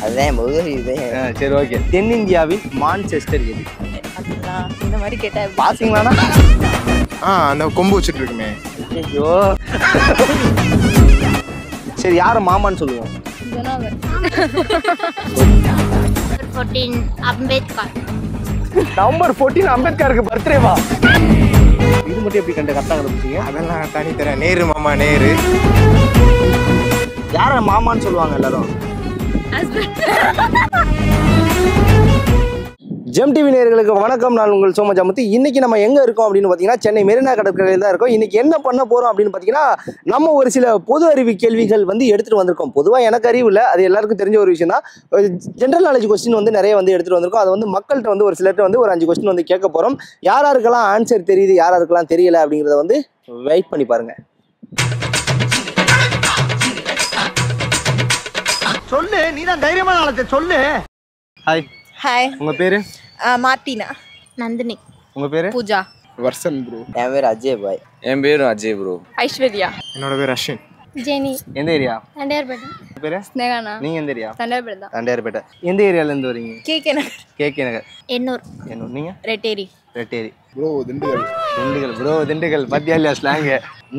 அதான் இது. சரி ஓகே. தென்னிந்தியாவின் மான்செஸ்டர் எது? இந்த மாதிரி கேட்டா பாத்தீங்களாண்ணா? அந்த கொம்பு வச்சுட்டு இருக்குமே. ஐயோ. சரி யார மாமான்னு சொல்லுவோம்? அம்பேத்கர். நவம்பர் 14 அம்பேத்கருக்கு பர்த்டேவா? இது மட்டும் எப்படி கரெக்டாக கண்டுபிடிச்சீங்க? அதெல்லாம் தனி தர நேரு மாமா நேரு. யார மாமான்னு சொல்லுவாங்க எல்லாரும்? ஜெம் டிவி நேயர்களுக்கு வணக்கம். நான் உங்கள் சோம ஜமுத்தி. இன்னைக்கு நம்ம எங்க இருக்கோம் அப்படின்னு பார்த்தீங்கன்னா சென்னை மெரினா கடற்கரையில் தான் இருக்கோம். இன்னைக்கு என்ன பண்ண போறோம் அப்படின்னு பார்த்தீங்கன்னா நம்ம ஒரு சில பொது அறிவு கேள்விகள் எடுத்துட்டு வந்திருக்கோம். பொதுவாக எனக்கு அறிவு இல்லை, அது எல்லாருக்கும் தெரிஞ்ச ஒரு விஷயம் தான். ஜென்ரல் நாலேஜ் கொஸ்டின் நிறைய எடுத்துட்டு வந்திருக்கோம். அதை மக்கள்கிட்ட ஒரு சிலர்கிட்ட ஒரு 5 கொஸ்டின் கேட்க போறோம். யாராருக்கெல்லாம் ஆன்சர் தெரியுது, யாராருக்கெல்லாம் தெரியல அப்படிங்கிறத வெயிட் பண்ணி பாருங்க. சொல்லு, நீதான் தைரியமான ஆளத்தை சொல்லு. ஹாய். ஹாய். உங்க பேரு? மார்டினா. நந்தினி. உங்க பேரு? பூஜா. வர்சன் ப்ரோ. என் பேர் அஜய் பாய். என் பேரும் அஜய் ப்ரோ. ஐஸ்வர்யா. என்னோட பேர் அஸ்வின். ஜெனி. எந்த ஏரியா? தண்டையார்பேட்டை. பேரு? ஸ்னேகானா. நீங்க எந்த ஏரியா? தண்டையார்பேட்டை. தண்டையார்பேட்டை. எந்த ஏரியால இருந்து வரீங்க? கேகே நகர். கேகே நகர். எண்ணூர். எண்ணூர். நீங்க? ரெட்டேரி. ரெட்டேரி. ப்ரோ திண்டுக்கல். திண்டுக்கல் ப்ரோ. திண்டுக்கல் பத்தியா இல்லையா ஸ்லாங்?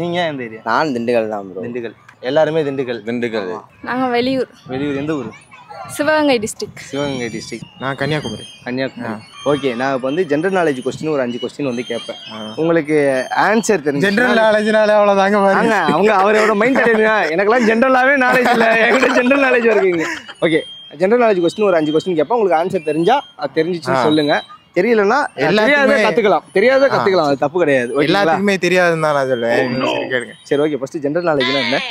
நீங்க எந்த ஏரியா? நான் திண்டுக்கல் தான் ப்ரோ. திண்டுக்கல். எல்லாருமே திண்டுக்கல். திண்டுக்கல். நாங்க வெளியூர். வெளியூர். எந்த ஊர்? சிவகங்கை டிஸ்ட்ரிக்ட். சிவகங்கை டிஸ்ட்ரிக்ட். நான் கன்னியாகுமரி. கன்னியாகுமரி. ஓகே, நான் இப்போ ஜென்ரல் நாலேஜ் கொஸ்டின் ஒரு 5 கொஸ்டின் கேட்பேன். உங்களுக்கு ஆன்சர் தெரியும். ஜென்ரல் நாலேஜ்னால அவ்வளோதாங்க பாருங்க. அவரோட மைண்ட் கிடையாது. எனக்கெல்லாம் ஜென்ரலாகவே நாலேஜ் இல்லை, என்கிட்ட ஜென்ரல் நாலேஜ் இருக்குங்க. ஓகே, ஜென்ரல் நாலேஜ் கொஸ்டின் ஒரு 5 கொஸ்டின் கேட்பேன். உங்களுக்கு ஆன்சர் தெரிஞ்சா அது தெரிஞ்சிச்சுன்னு சொல்லுங்க. தெரியலன்னா தெரியாத கத்துக்கலாம். தெரியாத கத்துக்கலாம், அது தப்பு கிடையாது. எல்லாத்துக்குமே தெரியாதுன்னு தான் நான் சொல்லுவேன். சரி ஓகே, ஃபர்ஸ்ட் ஜென்ரல் நாலேஜ்னா என்ன?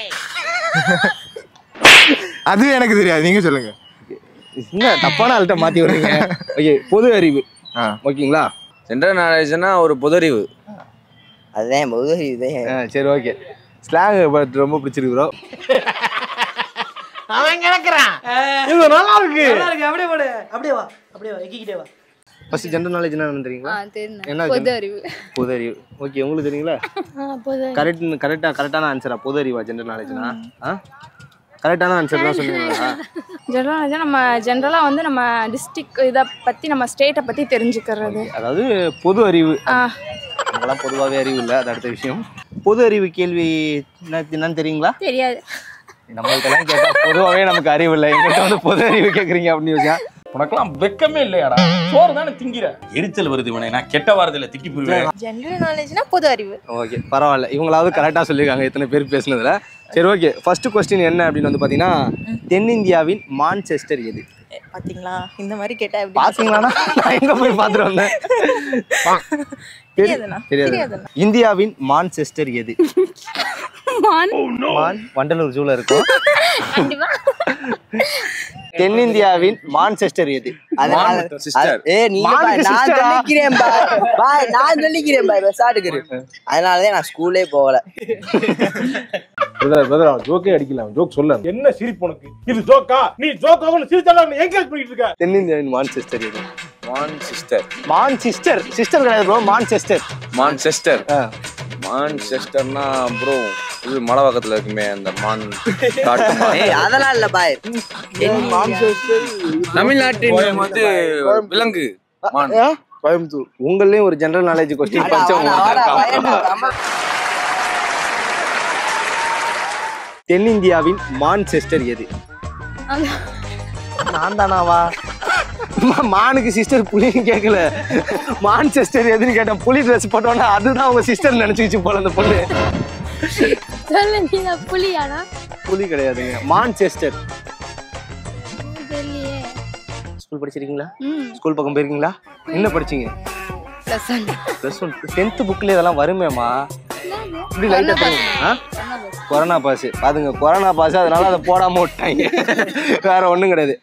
அது எனக்கு தெரியாது, நீங்க சொல்லுங்க. என்ன தப்பான ஆள்கிட்ட மாத்தி விடுறீங்க? ஓகே, பொது அறிவு. ஓகேங்களா? ஜென்ரல் நாலேஜ்னா ஒரு பொதறிவு. அதான் இது. சரி ஓகே. ஸ்லாங் ரொம்ப பிடிச்சிருக்கு ப்ரோ. அவன் கிடக்குறான். இது நல்லா இருக்கு. அப்படியே போடு. அப்படியே வா. எக்கிக்கிட்டே வா. ஃபர்ஸ்ட் ஜென்ரல் நாலேஜ் என்ன தெரியுங்களா? என்ன? பொது அறிவு. பொது அறிவு. ஓகே, உங்களுக்கு தெரியுங்களா? கரெக்டான ஆன்சரா பொது அறிவா ஜென்ரல் நாலேஜ்னா? கரெக்டான ஆன்சர் தான் சொன்னீங்களா? ஜென்ரல் நாலேஜ் நம்ம ஜென்ரலாக நம்ம டிஸ்ட்ரிக்ட் இதை பற்றி நம்ம ஸ்டேட்டை பற்றி தெரிஞ்சுக்கிறது. அதாவது பொது அறிவு. நம்மளாம் பொதுவாகவே அறிவு இல்லை, அது அடுத்த விஷயம். பொது அறிவு கேள்வி என்னன்னு தெரியுங்களா? தெரியாது. நம்மள்கிட்டலாம் கேட்டால் பொதுவாகவே நமக்கு அறிவு இல்லை, எங்கிட்ட பொது அறிவு கேட்குறீங்க அப்படின்னு யோசிச்சா உனக்கெல்லாம் வெக்கமே இல்லையாடா? சோறு தானே திங்கிற. எரிச்சல் வருது இவனை, நான் கெட்ட வாரத்தில் திக்கி போயிருவேன். ஜெனரல் நாலேஜ்னா பொது அறிவு. ஓகே, பரவாயில்ல. இவங்களாவது கரெக்டாக சொல்லியிருக்காங்க இத்தனை பேர் பேசுனதுல. சரி ஓகே, ஃபர்ஸ்ட் கொஸ்டின் என்ன அப்படின்னு பார்த்தீங்கன்னா தென்னிந்தியாவின் மான்செஸ்டர் எது? பாத்தீங்களா, இந்த மாதிரி கேட்டா எப்படி? பாத்தீங்களாண்ணா? நான் எங்க போய் பார்த்துட்டு வந்தேன். தெரியாது. இந்தியாவின் மான்செஸ்டர் எது? வண்டலூர் ஜூல இருக்கும். தென்னிந்தியாவின் மான்செஸ்டர் எது? நான் சொல்லிக்கிறேன் பாய், அதனாலதான் நான் ஸ்கூலே போகல. ஜோக்கே அடிக்கலாம், ஜோக் சொல்ல. என்ன சிரிப்பு உனக்கு? இது ஜோக்கா? நீ ஜோக்காக சிரிச்சாலும் என்கரேஜ் பண்ணிட்டு இருக்க. தென்னிந்தியாவின் மான்செஸ்டர் எது? மான்செஸ்டர். சிஸ்டர் கிடையாது ப்ரோ, மான்செஸ்டர். மான்செஸ்டர்னா ப்ரோ இது மலைவாக்கத்துல இருக்குமே அந்த மான் காட்டு. அதெல்லாம் இல்ல பாய். தமிழ்நாட்டின் விலங்கு மான். கோயம்புத்தூர். உங்களையும் ஒரு ஜெனரல் நாலேஜ் கொஸ்டின் படிச்சவங்க. தென்னிந்தியாவின் மான்செஸ்டர் எது? நான் தானாவா? மானுக்கு சிஸ்டர் புலின்னு கேட்கல, மான்செஸ்டர் எதுன்னு கேட்டேன். புலி ட்ரெஸ் போட்டோன்னா அதுதான் உங்க சிஸ்டர் நினைச்சுக்கிச்சு போல அந்த பொண்ணு. புலியாடா? புலி கிடையாதுங்க, மான்செஸ்டர். ஸ்கூல் படிச்சிருக்கீங்களா? ஸ்கூல் பக்கம் போயிருக்கீங்களா? என்ன படிச்சீங்க? +1. 10th புக்ல இதெல்லாம் வருமேமா? இப்படி லைட்டா தெரியும். Corona pass. பாத்துங்க, கொரோனா பாஸ், அதனால அதை போடாம விட்டாங்க, வேற ஒண்ணும் கிடையாது.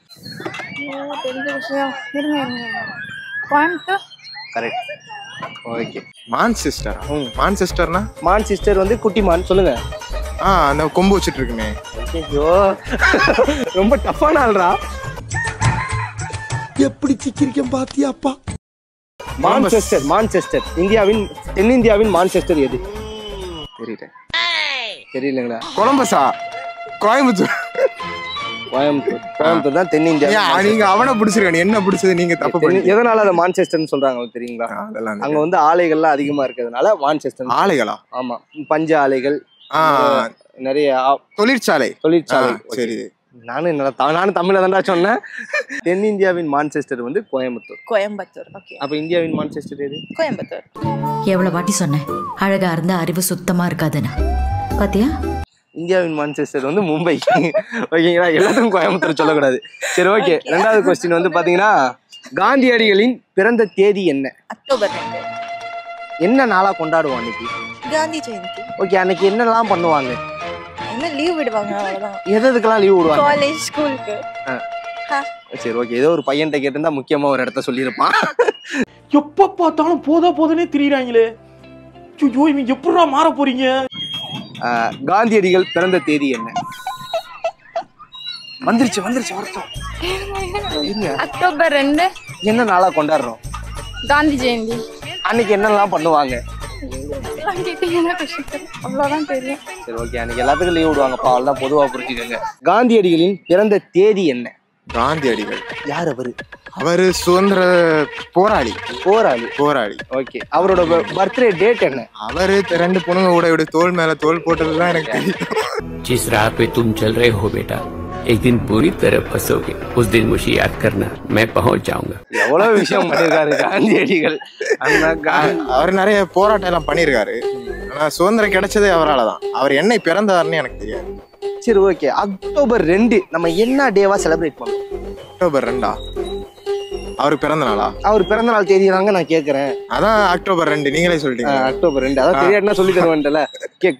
கோயம்புத்தூர். கரெக்ட். ஓகே. மான்செஸ்டர். மான்செஸ்டர்னா? மான்செஸ்டர் குட்டி மான். சொல்லுங்க. அந்த கொம்பு வச்சுட்டு இருக்குமே. ஐயோ, ரொம்ப டஃப்பான ஆள்ரா. எப்படி சிக்கிரிக்கம் பாத்தியாப்பா? மான்செஸ்டர். தென்னிந்தியாவின் மான்செஸ்டர் எது? தெரியலங்களா? கொலம்பஸா? கோயம்புத்தூர். கோயம்புத்தூர் தான் தென்னிந்தியா. நீங்க அவனை பிடிச்சிருக்க, என்ன பிடிச்சது நீங்க தப்பு பண்ணி. எதனால அதை மான்செஸ்டர்னு சொல்றாங்க தெரியுங்களா? அதெல்லாம் அங்க வந்து ஆலைகள்லாம் அதிகமா இருக்கிறதுனால மான்செஸ்டர். ஆலைகளா? ஆமா, பஞ்ச ஆலைகள், நிறைய தொழிற்சாலை. சரி, நானும் தமிழ்ல தான்டா சொன்னேன். தென்னிந்தியாவின் மான்செஸ்டர் வந்து கோயம்புத்தூர். ஓகே. அப்ப இந்தியாவின் மான்செஸ்டர் எது? கோயம்புத்தூர். எவ்வளவு வாட்டி சொன்னேன் அழகா இருந்தா அறிவு சுத்தமா இருக்காதுன்னு, பாத்தியா? இந்தியாவின் மான்செஸ்டர் வந்து மும்பை. ஓகேங்களா, எல்லாத்துக்கும் கோயம்புத்தூர் சொல்லக்கூடாது. சரி, ஓகே. ரெண்டாவது கொஸ்டின் வந்து பாத்தீங்கன்னா, காந்தியடிகளின் பிறந்த தேதி என்ன? அக்டோபர் 2. என்ன நாளா கொண்டாடுவோம் அன்னைக்கு? காந்தி ஜெயந்தி. ஓகே, அன்னைக்கு என்னெல்லாம் பண்ணுவாங்க? என்ன லீவ் விடுவாங்க அவ்வளவுதான். எதுக்கெல்லாம் லீவ் விடுவாங்க? காலேஜ், ஸ்கூலுக்கு. சரி, ஓகே. ஏதோ ஒரு பையன்கிட்ட கேட்டிருந்தா முக்கியமா ஒரு இடத்த சொல்லியிருப்பான். எப்ப பார்த்தாலும் போதே திரியிறாங்களே. ஐயோ, இவங்க எப்படிடா மாற போறீங்க? காந்தியடிகள் பிறந்த தேதி என்ன? வந்துருச்சு வருத்தம். அக்டோபர் 2 என்ன நாளா கொண்டாடுறோம்? காந்தி ஜெயந்தி. அன்னைக்கு என்னெல்லாம் பண்ணுவாங்க? அவ்வளவுதான் தெரியும். சரி, ஓகே. அன்னைக்கு எல்லாத்துக்கும் லீவ் விடுவாங்கப்பா, அவ்வளவுதான். பொதுவா புரிஞ்சுக்கோங்க. காந்தியடிகளின் பிறந்த தேதி என்ன? காந்தியடிகள் யார் அவரு? அவரு சுதந்திர போராளி. ஓகே. அவரோட பர்த்டே டேட் என்ன? அவரு 2 பொண்ணுங்க கூட இப்படி தோல் மேல தோல் போட்டதுதான் எனக்கு தெரியும். जिस राह पे तुम चल रहे हो बेटा, एक दिन पूरी तरह फंसोगे, उस दिन मुझे याद करना, मैं पहुंच जाऊंगा. எவ்வளவு விஷயம் பண்ணிருக்காரு காந்தியடிகள். அவர் நிறைய போராட்டம் எல்லாம் பண்ணிருக்காரு. ஆனா சுதந்திரம் கிடைச்சதே அவரால் தான். அவர் என்னை பிறந்தாருன்னு எனக்கு தெரியாது. சரி, ஓகே. அக்டோபர் 2 நம்ம என்ன டேவா செலிப்ரேட் பண்ணுவோம்? அக்டோபர் 2 அவர் பிறந்த நாளா? அவர் பிறந்த நாள் தேதி தாங்க நான் கேக்குறேன். அதான் அக்டோபர் 2 நீங்களே சொல்லிட்டீங்க. அக்டோபர் 2 அதான் தெரியாதுன்னா சொல்லி தருவேன்ல.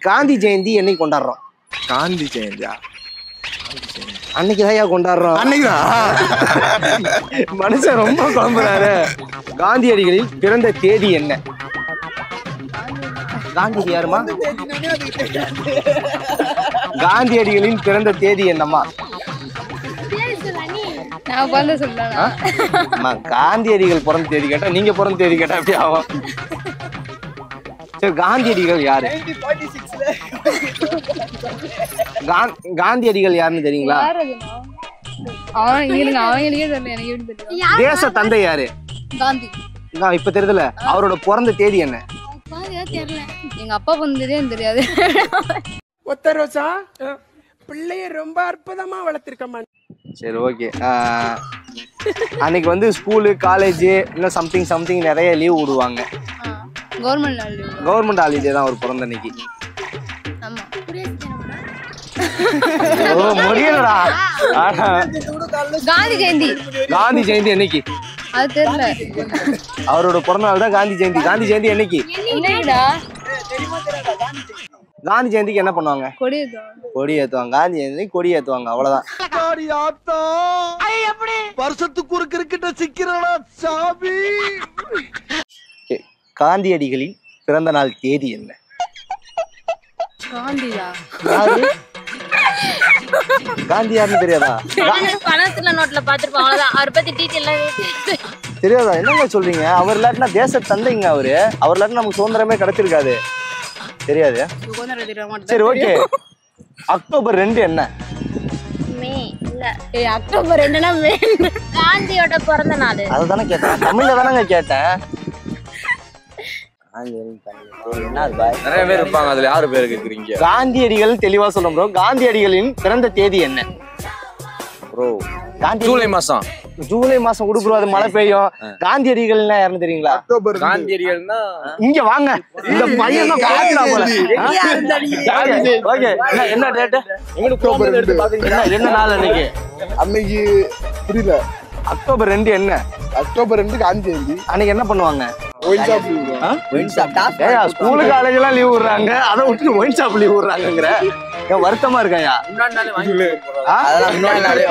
காந்தி ஜெயந்தி என்னைக்கு கொண்டாடுறோம்? காந்தி ஜெயந்தியா? அன்னைக்குதான் கொண்டாடுறோம். அன்னைக்குதான். மனுஷன் ரொம்ப குழம்புறாரு. காந்தியடிகளின் பிறந்த தேதி என்ன? காந்தி யாருமா? காந்தியடிகளின் பிறந்த தேதி என்னம்மா? நான் பிறந்த சொல்லலாம். காந்தியடிகள் பிறந்த தேதி கேட்டா நீங்க பிறந்த தேதி கேட்டா எப்படி ஆகும்? சரி, காந்தியடிகள் யாரு? காந்தியடிகள் யாருன்னு தெரியுங்களா? தேச தந்தை யாரு? காந்தி. இப்ப தெரியுதுல. அவரோட பிறந்த தேதி என்ன? தெரியல. எங்க அப்பா வந்ததே தெரியாது. ஒத்த ரோசா பிள்ளைய ரொம்ப அற்புதமா வளர்த்திருக்கமா. சரி, ஓகே. அன்னைக்கு வந்து ஸ்கூலு, காலேஜ், இன்னும் சம்திங் நிறைய லீவ் விடுவாங்க. கவர்மெண்ட் ஹாலிடே தான் அவர் பிறந்த அன்னைக்கு. முடியலடா. காந்தி ஜெயந்தி என்னைக்கு? அது தெரியல. அவரோட பிறந்த நாள் தான் காந்தி ஜெயந்தி. காந்தி ஜெயந்தி என்னைக்கு? காந்தி ஜெயந்திக்கு என்ன பண்ணுவாங்க? கொடி ஏத்துவாங்க. காந்தி ஜெயந்தி கொடி ஏத்துவாங்க, அவ்வளவுதான். வருஷத்துக்கு ஒரு கிரிக்கெட்ட சிக்கிறடா சாமி. காந்தியடிகளின் பிறந்த நாள் தேதி என்ன? காந்தி யாருன்னு தெரியாதா? பணத்துல நோட்ல பாத்துருப்போம், அவரை பத்தி டீட்டெயில் தெரியாதா? என்னங்க சொல்றீங்க? அவர் இல்லாட்டினா தேச தந்தைங்க. அவர் இல்லாட்டினா நமக்கு சுதந்திரமே கிடைச்சிருக்காது. தெரியாது? சரி, ஓகே. அக்டோபர் 2 என்ன? மே. இல்ல, அக்டோபர் 2னா மே. காந்தியோட பிறந்த நாள். அதுதானே கேட்டேன், தமிழ்ல தானங்க கேட்டேன். நிறைய பேர் இருப்பாங்க, அதுல யாரு பேர் கேக்குறீங்க? காந்தியடிகள் தெளிவா சொல்லும் ப்ரோ. காந்தியடிகளின் பிறந்த தேதி என்ன ப்ரோ? ஜூலை மாசம். ஜூலை மாசம் கொடுக்குறோம், அது மழை பெய்யும். காந்தியடிகள்னா யாருன்னு தெரியுங்களா? காந்தியடிகள்னா இங்க வாங்க, இந்த பையன் தான் பாக்கலாம் போல. ஓகே, என்ன டேட்? என்ன நாள் அன்னைக்கு? அன்னைக்கு புரியல. அக்டோபர் 2 என்ன? அக்டோபர் 2 காந்தி ஜெயந்தி. அன்னைக்கு என்ன பண்ணுவாங்க? Wine shop leave. School college எல்லாம் லீவ் விடுறாங்க, அதை விட்டு ஒயின் ஷாப் லீவ் விடுறாங்கிற வருத்தமா இருக்காயா?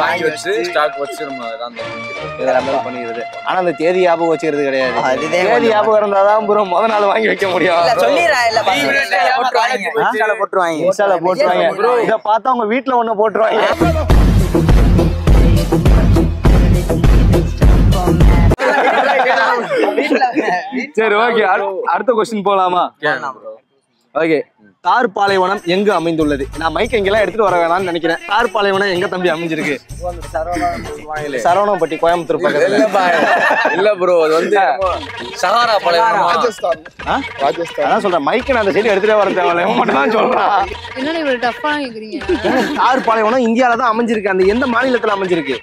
வாங்கி வச்சு ஸ்டாக் வச்சு நம்ம பண்ணிடுறது. ஆனா அந்த தேதி ஞாபகம் வச்சுக்கிறது கிடையாது. தேதி ஞாபகம் இருந்தாதான் ப்ரோ முத நாள் வாங்கி வைக்க முடியும். போட்டுருவாங்க. இதை பார்த்தா உங்க வீட்டுல ஒண்ணு போட்டுருவாங்க. சரி, ஓகே. அடுத்த क्वेश्चन போலாமா? ஓகே. தார் பாலைவனம் எங்கு அமைந்துள்ளது? நான் மைக் எங்கெல்லாம் எடுத்துட்டு வர வேணாம்னு நினைக்கிறேன். தார் பாலைவனம் எங்க தம்பி அமைஞ்சிருக்கு? சரவணம்பட்டி, கோயம்புத்தூர் பக்கத்துல. இல்ல ப்ரோ, அது வந்து சஹாரா பாலைவனம், ராஜஸ்தான். அதான் சொல்றேன், மைக் நான் அந்த சைடு எடுத்துட்டே வர தேவையில்ல, மட்டும் தான் சொல்றான். என்னன்னு இவ்வளவு டஃப்பா கேக்குறீங்க? தார் பாலைவனம் இந்தியால தான் அமைஞ்சிருக்கு. அந்த எந்த மாநிலத்துல அமைஞ்சிருக்கு?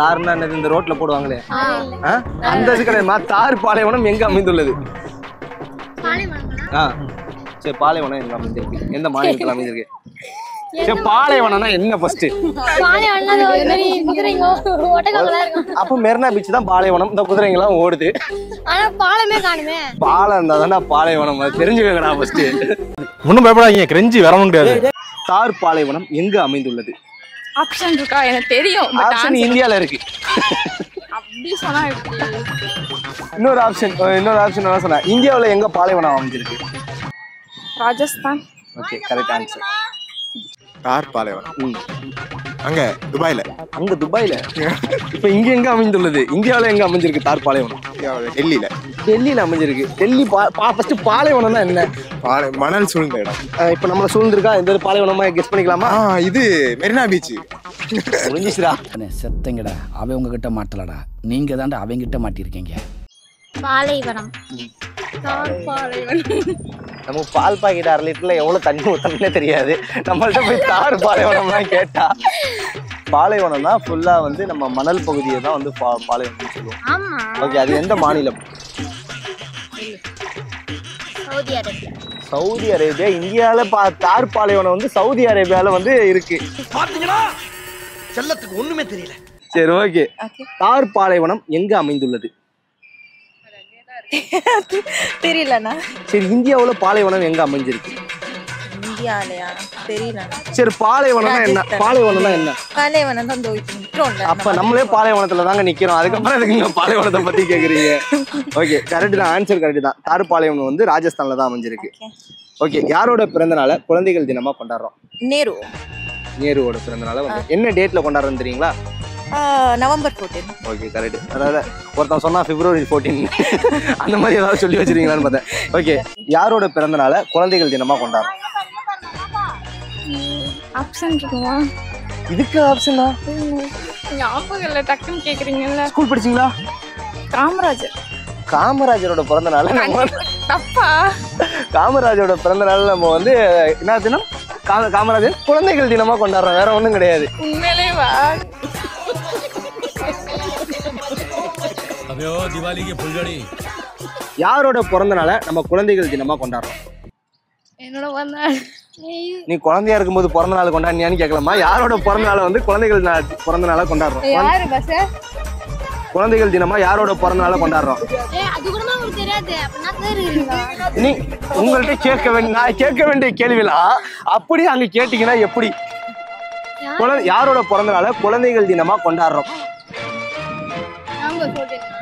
தார்னா என்னது? இந்த ரோட்ல போடுவாங்களே, அந்த இது கிடையாதுமா. தார் பாலைவனம் எங்க அமைந்துள்ளது? சரி, பாலைவனம் எங்க அமைஞ்சிருக்கு? எந்த மாநிலத்துல அமைஞ்சிருக்கு? சரி, பாலைவனம்னா என்ன ஃபர்ஸ்ட்? அப்ப மெரினா பீச் தான் பாலைவனம். இந்த குதிரைங்க எல்லாம் ஓடுது, பாலம் இருந்தா தானே பாலைவனம். அது தெரிஞ்சுக்கடா ஃபர்ஸ்ட். ஒன்னும் பயப்படாதீங்க, கிரெஞ்சி வரணும் கிடையாது. தார் பாலைவனம் எங்கு அமைந்துள்ளது? ஆப்ஷன் இருக்கா? எனக்கு தெரியும். ஆப்ஷன் இந்தியால இருக்கு. அப்படி சொன்னா எப்படி? இன்னொரு ஆப்ஷன் என்ன சொன்னா? இந்தியாவுல எங்க பாலைவனம் அமைஞ்சிருக்கு? Rajasthan. Okay, correct answer. Thar பாலைவனம் அங்க துபாயில. அங்க துபாயில. இப்ப இங்க எங்க அமைந்துள்ளது? இந்தியாவுல எங்க அமைஞ்சிருக்கு தார் பாலைவனம்? டெல்லியில. டெல்லியில அமைஞ்சிருக்கு. டெல்லி ஃபர்ஸ்ட் பாலைவனம்னா என்ன? மணல் சூழ்ந்த இடம். இப்ப நம்மள சூழ்ந்திருக்கா? எந்த பாலைவனமா கெஸ் பண்ணிக்கலாமா? இது மெரினா பீச். முடிஞ்சிச்சுடா. செத்தங்கடா, அவன் உங்ககிட்ட மாட்டலடா, நீங்க தாண்டா அவங்கிட்ட மாட்டிருக்கீங்க. பாலைவனம். நம்ம பால் பாக்கெட் 1/2 லிட்டர்ல எவ்வளவு தண்ணி ஊத்தணும்னே தெரியாது. நம்மள்ட்ட போய் தார் பாலைவனம்லாம் கேட்டா, பாலைவனம்னா ஃபுல்லா வந்து நம்ம மணல் பகுதியை தான் வந்து பாலைவனம் சொல்லுவோம். ஓகே, அது எந்த மாநிலம்? Saudi Arabia. இந்தியாவில தார் பாலைவனம் வந்து சவுதி அரேபியால வந்து இருக்கு. பாத்தீங்களா, செல்லத்துக்கு ஒண்ணுமே தெரியல. சரி, ஓகே. தார் பாலைவனம் எங்க அமைந்துள்ளது? தெரியலண்ணா. சரி, இந்தியாவுல பாலைவனம் எங்க அமைஞ்சிருக்கு? இந்தியாலயா? தெரியலண்ணா. சரி, பாலைவனம்னா என்ன? பாலைவனம்னா என்ன? பாலைவனம் தான் தோய்க்கும். அப்ப நம்மளே பாலைவனத்துல தாங்க நிக்கிறோம். அதுக்கப்புறம் எதுக்கு நீங்க பாலைவனத்தை பத்தி கேக்குறீங்க? ஓகே, கரெக்ட் தான். ஆன்சர் கரெக்ட் தான். தார் பாலைவனம் வந்து ராஜஸ்தான்ல தான் அமைஞ்சிருக்கு. ஓகே, யாரோட பிறந்தநாளை குழந்தைகள் தினமா கொண்டாடுறோம்? நேருவோட பிறந்தநாளை வந்து என்ன டேட்ல கொண்டாடுறோம் தெரியுங்களா? நவம்பர் 14. Okay, correct. அதாவது ஒருத்தன் சொன்னா February 14 அந்த மாதிரி ஏதாவது சொல்லி வச்சிருக்கீங்களான்னு பார்த்தேன். ஓகே, யாரோட பிறந்தநாளை குழந்தைகள் தினமா கொண்டாடுறோம்? ஆப்ஷன் இருக்குமா? இதுக்கு ஆப்ஷனா? ஞாபகம் இல்ல, டக்குன்னு கேக்குறீங்கல்ல. ஸ்கூல் படிச்சீங்களா? காமராஜர். காமராஜரோட பிறந்தநாளை தப்பா? காமராஜரோட பிறந்தநாள் நம்ம வந்து என்ன தினம்? காமராஜர் குழந்தைகள் தினமா கொண்டாடுறோம். வேற ஒண்ணும் கிடையாது. உண்மையிலேவா? யாரோட பிறந்தநாளை நம்ம குழந்தைகள் தினமா கொண்டாடுறோம்? என்னோட பிறந்தநாள். நீ குழந்தையா இருக்கும்போது பிறந்த நாள் கொண்டாடினியான்னு கேட்கலாமா? யாரோட பிறந்த நாளை வந்து குழந்தைகள் பிறந்த நாளை கொண்டாடுறோம்? யாரு பஸ்? குழந்தைகள் தினமா யாரோட பிறந்த நாளை கொண்டாடுறோம்? நீ உங்கள்கிட்ட கேட்க வேண்டிய கேள்விலாம் அப்படி அங்க கேட்டீங்கன்னா எப்படி? யாரோட பிறந்த நாளை குழந்தைகள் தினமா கொண்டாடுறோம்?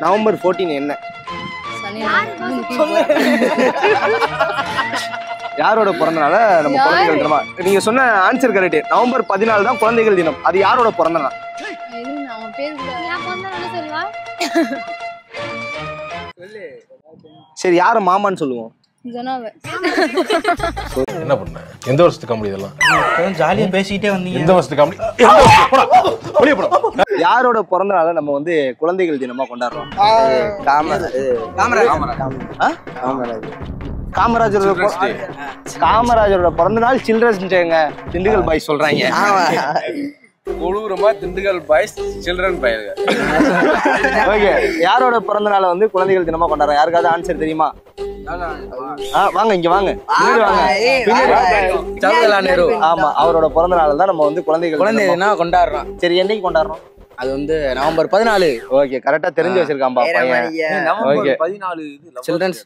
நவம்பர் 14 என்ன? யாரோட பிறந்தநாள நம்ம குழந்தைகள் தினமா? நீங்க சொன்ன ஆன்சர் கரெக்ட். நவம்பர் 14 தான் குழந்தைகள் தினம். அது யாரோட பிறந்த நாள்? சரி, யார மாமான்னு சொல்லுவோம்? என்ன பண்ண? எந்த வருஷத்துக்கு காமெடி இதெல்லாம்? ஜாலியா பேசிக்கிட்டே வந்தீங்க. எந்த வருஷத்துக்கு காமெடி? யாரோட பிறந்த நாளை நம்ம வந்து குழந்தைகள் தினமா கொண்டாடுறோம்? காமராஜரோட பிறந்த நாள் சில்ட்ரன்ஸ் டேங்க. திண்டுக்கல் பாய் சொல்றாங்க. கொடூரமா திண்டுக்கல் பாய்ஸ் சில்ட்ரன் பையங்க. ஓகே, யாரோட பிறந்த நாளை வந்து குழந்தைகள் தினமா கொண்டாடுறோம்? யாருக்காவது ஆன்சர் தெரியுமா? வாங்க, இங்க வாங்க. ஜவஹர்லால் நேரு. ஆமா, அவரோட பிறந்த நாள் தான் நம்ம வந்து குழந்தைகள் தினம் கொண்டாடுறோம். சரி, என்னைக்கு கொண்டாடுறோம்? அது வந்து நவம்பர் 14. ஓகே, கரெக்டா தெரிஞ்சு வச்சிருக்காம்பா பையன். November 14 children's.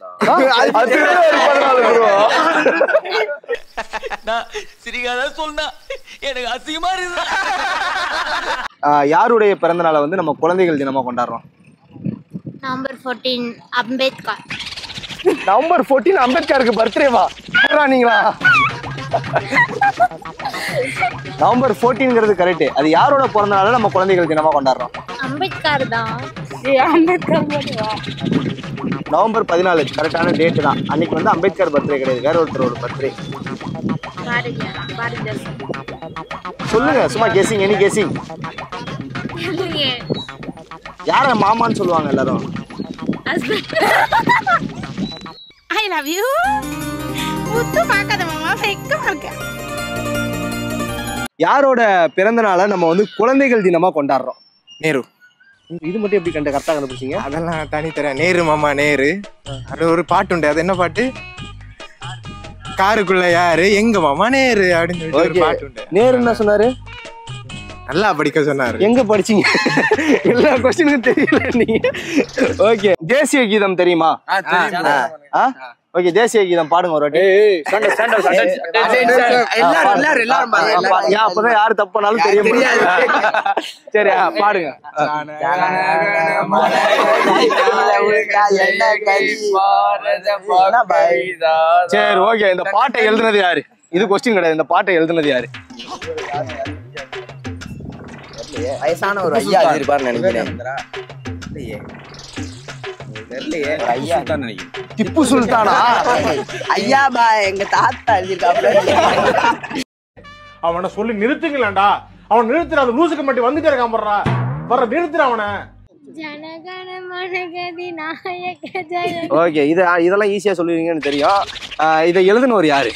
யாருடைய பிறந்த நாளை வந்து நம்ம குழந்தைகள் தினமா கொண்டாடுறோம்? நவம்பர் 14 அம்பேத்கர். நவம்பர் 14 அம்பேத்கருக்கு பர்த்டேவா? நீங்களா? நவம்பர் 14ங்கிறது கரெக்ட். அது யாரோட பிறந்த நாளை நம்ம குழந்தைகள் தினமா கொண்டாடுறோம்? அம்பேத்கர் தான். அம்பேத்கர் நவம்பர் 14 கரெக்டான டேட் தான். அன்னைக்கு வந்து அம்பேத்கர் பர்த்டே கிடையாது, வேற ஒருத்தரோட பர்த்டே. சொல்லுங்க சும்மா கெஸிங், எனி கெஸிங். யார மாமான்னு சொல்லுவாங்க எல்லாரும்? I love you. முத்து பார்க்காத மாமா, வெக்கமா இருக்க. யாரோட பிறந்த நாளை நம்ம வந்து குழந்தைகள் தினமா கொண்டாடுறோம்? நேரு. இது மட்டும் எப்படி கரெக்டா கண்டுபிடிச்சீங்க? அதெல்லாம் தனித்தரேன். நேரு மாமா நேரு. அது ஒரு பாட்டு உண்டு, அது என்ன பாட்டு? காருக்குள்ள யாரு எங்க மாமா நேரு அப்படின்னு சொல்லிட்டு ஒரு பாட்டு உண்டு. நேரு என்ன சொன்னாரு? நல்லா படிக்க சொன்னாரு. எங்க படிச்சீங்க? எல்லா கொஸ்டினுக்கும் தெரியல நீங்க. ஓகே, தேசிய கீதம் தெரியுமா? ஓகே, தேசிய கீதம் பாடுங்க ஒரு வாட்டி. அப்பதான் யாரு தப்புனாலும் தெரிய முடியாது. சரி பாடுங்க. சரி ஓகே, இந்த பாட்டை எழுதுனது யாரு? இது கொஸ்டின் கிடையாது, இந்த பாட்டை எழுதுனது யாரு? வயசான ஒரு ஐயா இருப்பாருன்னு நினைக்கிறேன். திப்பு சுல்தானா? ஐயா பா எங்க தாத்தா எழுதிருக்காப்ல. அவனை சொல்லி நிறுத்துங்களேன்டா. அவன் நிறுத்துற, அந்த லூசுக்கு மட்டும் வந்துட்டே இருக்கான் போடுறா. வர நிறுத்துற அவனை. ஓகே, இதெல்லாம் ஈஸியா சொல்லுவீங்கன்னு தெரியும். இதை எழுதுனவர் யாரு?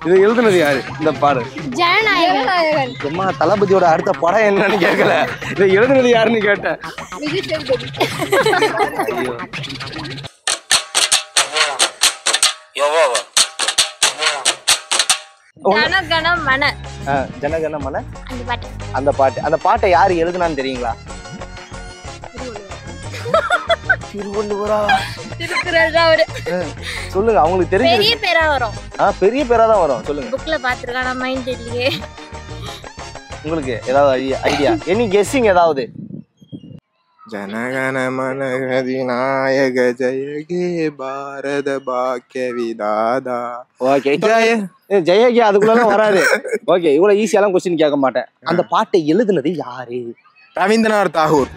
இதை எழுதுனது யாரு? இந்த பாடு ஜனநாயகன். அம்மா, தளபதியோட அடுத்த படம் என்னன்னு கேட்கல, இதை எழுதுனது யாருன்னு கேட்டேன். ஜனகணமன. ஜனகணமன அந்த பாட்டை யாரு எழுதுனான்னு தெரியுங்களா? திருவள்ளுவரா? திருக்குறள் தான் அவரு. சொல்லுங்க, அவங்களுக்கு தெரிஞ்ச பெரிய பேரா வரும். பெரிய பேரா தான் வரும். சொல்லுங்க. புக்ல பாத்துர்க்கான மைண்ட் இல்லையே. உங்களுக்கு ஏதாவது ஐடியா? எனி கெஸ்ஸிங் ஏதாவது? ஜனகணமன அதிநாயக ஜெயகே பாரத பாக்கிய விதாதா. ஓகே, ஜெயகே அதுக்குள்ளலாம் வராது. ஓகே, இவ்வளவு ஈஸியாலாம் கொஸ்டின் கேட்க மாட்டேன். அந்த பாட்டை எழுதுனது யாரு? ரவீந்திரநாத் தாகூர்.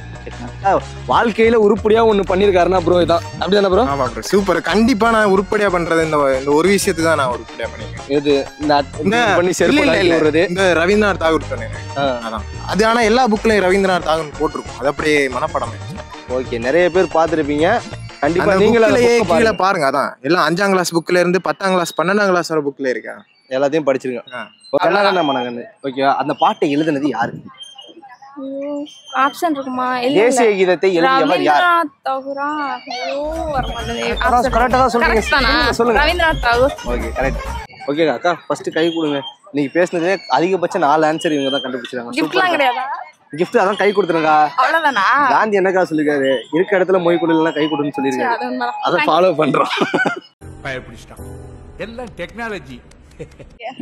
வாழ்க்கையில உருப்படியா ஒண்ணு பண்ணிருக்காருன்னா ப்ரோ இதான், அப்படிதானே ப்ரோ? ஆமா ப்ரோ, சூப்பர். கண்டிப்பா நான் உருப்படியா பண்றது இந்த ஒரு விஷயத்தை தான் நான் உருப்படியா பண்ணிருக்கேன். இது பண்ணி செல்றது இந்த ரவீந்திரநாத் தாகூர் சொன்னேன். அதான் அது. ஆனா எல்லா புக்லயும் ரவீந்திரநாத் தாகூர் போட்டிருக்கும், அது அப்படியே மனப்படம். ஓகே, நிறைய பேர் பாத்துருப்பீங்க. கண்டிப்பா நீங்களே கீழே பாருங்க. அதான் எல்லாம் 5ஆம் கிளாஸ் புக்ல இருந்து 10ஆம் கிளாஸ் 12ஆம் கிளாஸ் வர புக்ல இருக்கேன். எல்லாத்தையும் படிச்சிருக்கேன். ஓகே, அந்த பாட்டை எழுதுனது யாரு? ஆப்ஷன் இருக்குமா? தேசிய கீதத்தை எழுதியவர் யார்? ரவீந்திரநாத் தாகூரா? கரெக்ட்டா தான் சொல்றீங்க. சொல்லுங்க. Rabindranath Tagore. Okay, correct. Okay அக்கா, ஃபர்ஸ்ட் கை கொடுங்க. நீங்க பேசுனதே அதிகபட்சம் 4 ஆன்சர் இவங்க தான் கண்டுபிடிச்சாங்க. கிஃப்ட்லாம் கிடையாதா? கிஃப்ட் அதான் கை கொடுத்துருங்க. அவ்வளவுதானா? காந்தி என்னக்கா சொல்லிருக்காரு? இருக்க இடத்துல மொய் கொடுலாம் கை கொடுன்னு சொல்லிருக்காரு. அதை ஃபாலோ பண்றோம். பயப்பிடிச்சிட்டான். எல்லாம் டெக்னாலஜி.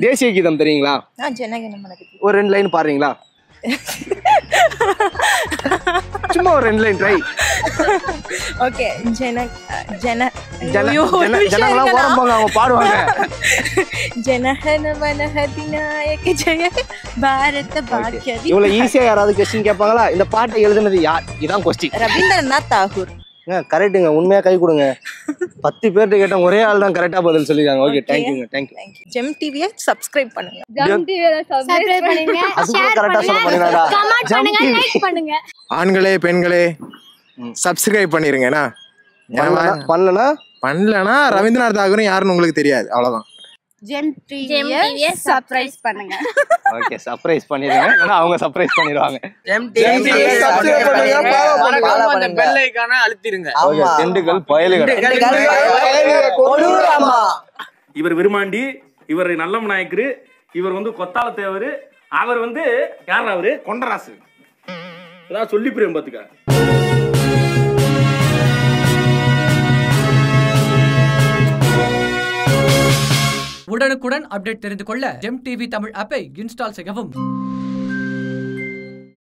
தேசிய கீதம் தெரியுங்களா? ஜனகணமன. ஒரு 2 லைன் பாடுறீங்களா? சும்மா ஒரு 2 லைன் ட்ரை. ஓகே, ஜனங்களாம் ஓரம் போங்க, அவங்க பாடுவாங்க. ஜனகணமன அதிநாயக ஜெய பாரத பாக்கிய. இவ்வளவு ஈஸியா யாராவது கொஸ்டின் கேட்பாங்களா? இந்த பாட்டை எழுதுனது யார்? இதான் கொஸ்டின். ரவீந்திரநாத் தாகூர். கரெக்டுங்க, உண்மையா கை கொடுங்க. 10 பேர்ட்ட கேட்ட ஒரே ஆள் தான் கரெக்டா பதில் சொல்லிருக்காங்க. ஓகே, தேங்க்யூங்க. தேங்க்யூ. ஜெம் டிவியை சப்ஸ்கிரைப் பண்ணுங்க. ஜெம் டிவியை சப்ஸ்கிரைப் பண்ணுங்க. அதுக்கு கரெக்டா சொல்ல போறீங்கடா. கமெண்ட் பண்ணுங்க, லைக் பண்ணுங்க. ஆண்களே பெண்களே சப்ஸ்கிரைப் பண்ணிருங்கண்ணா. பண்ணலனா ரவீந்திரநாத் தாகூர் யாருன்னு உங்களுக்கு தெரியாது, அவ்வளவுதான். ஜெம் டிவியை சர்ப்ரைஸ் பண்ணுங்க. ஓகே, சர்ப்ரைஸ் பண்ணிடுங்க. இல்லனா அவங்க சர்ப்ரைஸ் பண்ணிடுவாங்க. ஜெம் டிவியை சப்ஸ்கிரைப் பண்ணுங்க, ஃபாலோ பண்ணுங்க, பெல் ஐகானை அழுத்திடுங்க. ஓகே, திண்டுக்கல் பயலுங்க. இவர் விருமாண்டி, இவர் நல்லம் நாயக்கரு, இவர் வந்து கொத்தால தேவர், அவர் வந்து யார்? அவரு கொண்டராசு. அதான் சொல்லி புரியும் பாத்துக்க. உடனுக்குடன் அப்டேட் தெரிந்து கொள்ள ஜெம் டிவி தமிழ் ஆப்பை இன்ஸ்டால் செய்யவும்.